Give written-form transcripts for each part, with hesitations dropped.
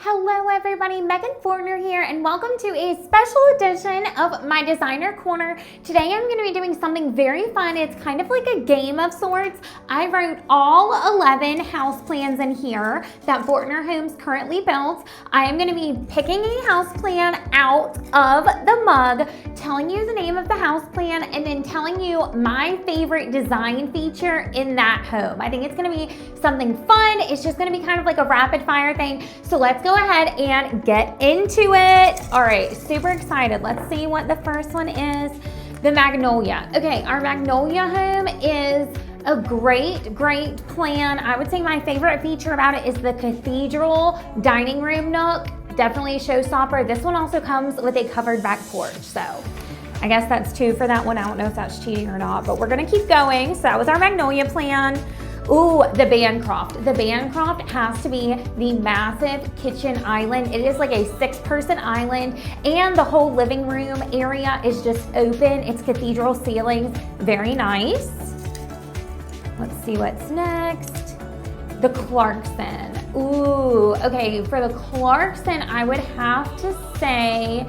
Hello everybody, Megan Fortner here and welcome to a special edition of my Designer Corner. Today I'm going to be doing something very fun. It's kind of like a game of sorts. I wrote all 11 house plans in here that Fortner Homes currently builds. I am going to be picking a house plan out of the mug, telling you the name of the house plan, and then telling you my favorite design feature in that home. I think it's going to be something fun. It's just going to be kind of like a rapid fire thing. So let's go ahead and get into it. All right, super excited. Let's see what the first one is. The Magnolia. Okay, our Magnolia home is a great plan. I would say my favorite feature about it is the cathedral dining room nook. Definitely a showstopper. This one also comes with a covered back porch, so I guess that's 2 for that one. I don't know if that's cheating or not, but we're gonna keep going. So that was our Magnolia plan. Ooh, the Bancroft. The Bancroft has to be the massive kitchen island. It is like a 6-person island, and the whole living room area is just open. It's cathedral ceilings, very nice. Let's see what's next. The Clarkson. Ooh, okay, for the Clarkson, I would have to say,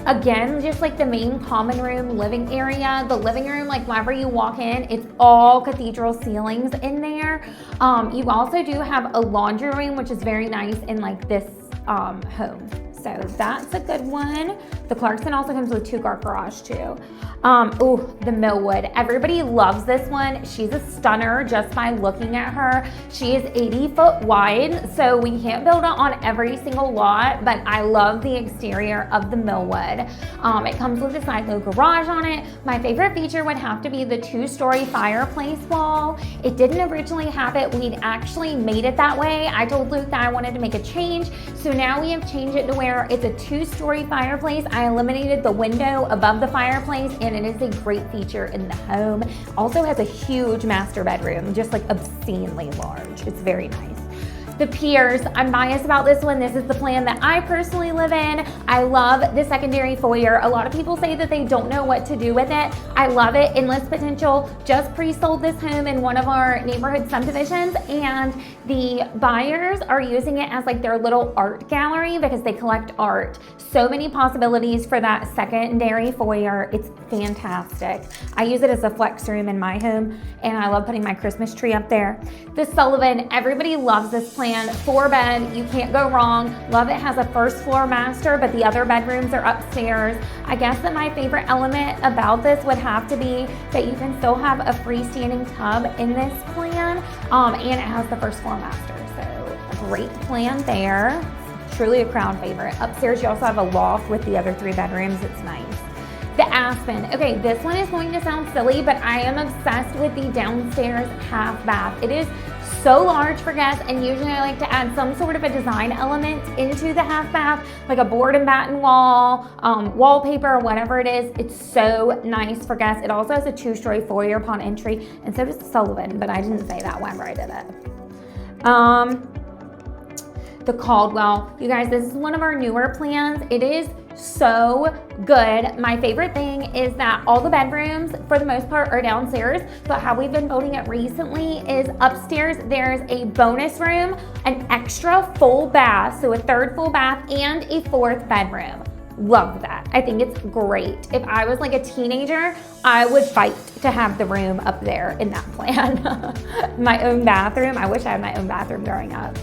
again, just like the main common room living area, the living room, like whenever you walk in, it's all cathedral ceilings in there. You also do have a laundry room, which is very nice in like this home. So that's a good one. The Clarkson also comes with 2-car garage too. Ooh, the Millwood. Everybody loves this one. She's a stunner just by looking at her. She is 80 foot wide, so we can't build it on every single lot, but I love the exterior of the Millwood. It comes with a side-load garage on it. My favorite feature would have to be the 2-story fireplace wall. It didn't originally have it. We'd actually made it that way. I told Luke that I wanted to make a change, so now we have changed it to where it's a 2-story fireplace. I eliminated the window above the fireplace, and it is a great feature in the home. Also has a huge master bedroom, just like obscenely large. It's very nice. The Piers, I'm biased about this one. This is the plan that I personally live in. I love the secondary foyer. A lot of people say that they don't know what to do with it. I love it. Endless potential. Just pre-sold this home in one of our neighborhood subdivisions, and the buyers are using it as like their little art gallery because they collect art. So many possibilities for that secondary foyer. It's fantastic. I use it as a flex room in my home, and I love putting my Christmas tree up there. The Sullivan, everybody loves this plan. 4-bed, you can't go wrong. Love it. Has a 1st floor master, but the other bedrooms are upstairs. I guess that my favorite element about this would have to be that you can still have a freestanding tub in this plan, and it has the 1st floor master. So a great plan there. Truly a crown favorite. Upstairs, you also have a loft with the other 3 bedrooms. It's nice. The Aspen. Okay, this one is going to sound silly, but I am obsessed with the downstairs half bath. It is so large for guests, and usually I like to add some sort of a design element into the half bath, like a board and batten wall, wallpaper, whatever it is. It's so nice for guests. It also has a 2-story foyer upon entry, and so does the Sullivan, but I didn't say that whenever I did it. The Caldwell. You guys, this is one of our newer plans. It is so good. My favorite thing is that all the bedrooms, for the most part, are downstairs, but how we've been building it recently is upstairs there's a bonus room, an extra full bath, so a 3rd full bath, and a 4th bedroom. Love that. I think it's great. If I was like a teenager, I would fight to have the room up there in that plan. My own bathroom. I wish I had my own bathroom growing up.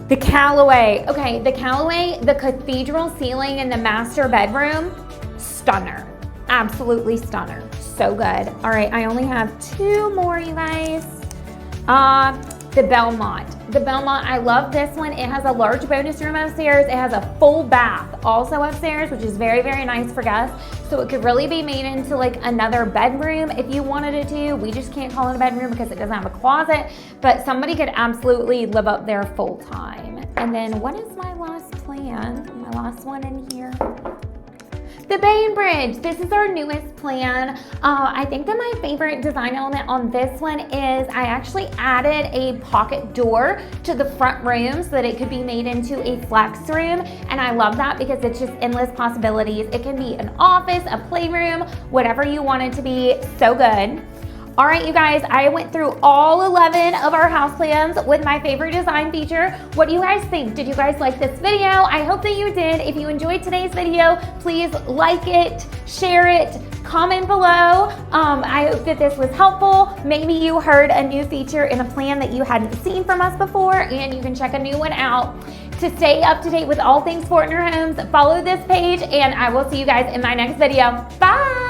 The Callaway. Okay, the Callaway, the cathedral ceiling in the master bedroom, stunner. Absolutely stunner. So good. All right, I only have 2 more, you guys. The Belmont. The Belmont, I love this one. It has a large bonus room upstairs. It has a full bath also upstairs, which is very, very nice for guests. So it could really be made into like another bedroom if you wanted it to. We just can't call it a bedroom because it doesn't have a closet, but somebody could absolutely live up there full time. And then what is my last plan? My last one in here. The Bainbridge. This is our newest plan. I think that my favorite design element on this one is I actually added a pocket door to the front room so that it could be made into a flex room. And I love that because it's just endless possibilities. It can be an office, a playroom, whatever you want it to be. So good. All right, you guys, I went through all 11 of our house plans with my favorite design feature. What do you guys think? Did you guys like this video? I hope that you did. If you enjoyed today's video, please like it, share it, comment below. I hope that this was helpful. Maybe you heard a new feature in a plan that you hadn't seen from us before, and you can check a new one out. To stay up to date with all things Fortner Homes, follow this page, and I will see you guys in my next video. Bye!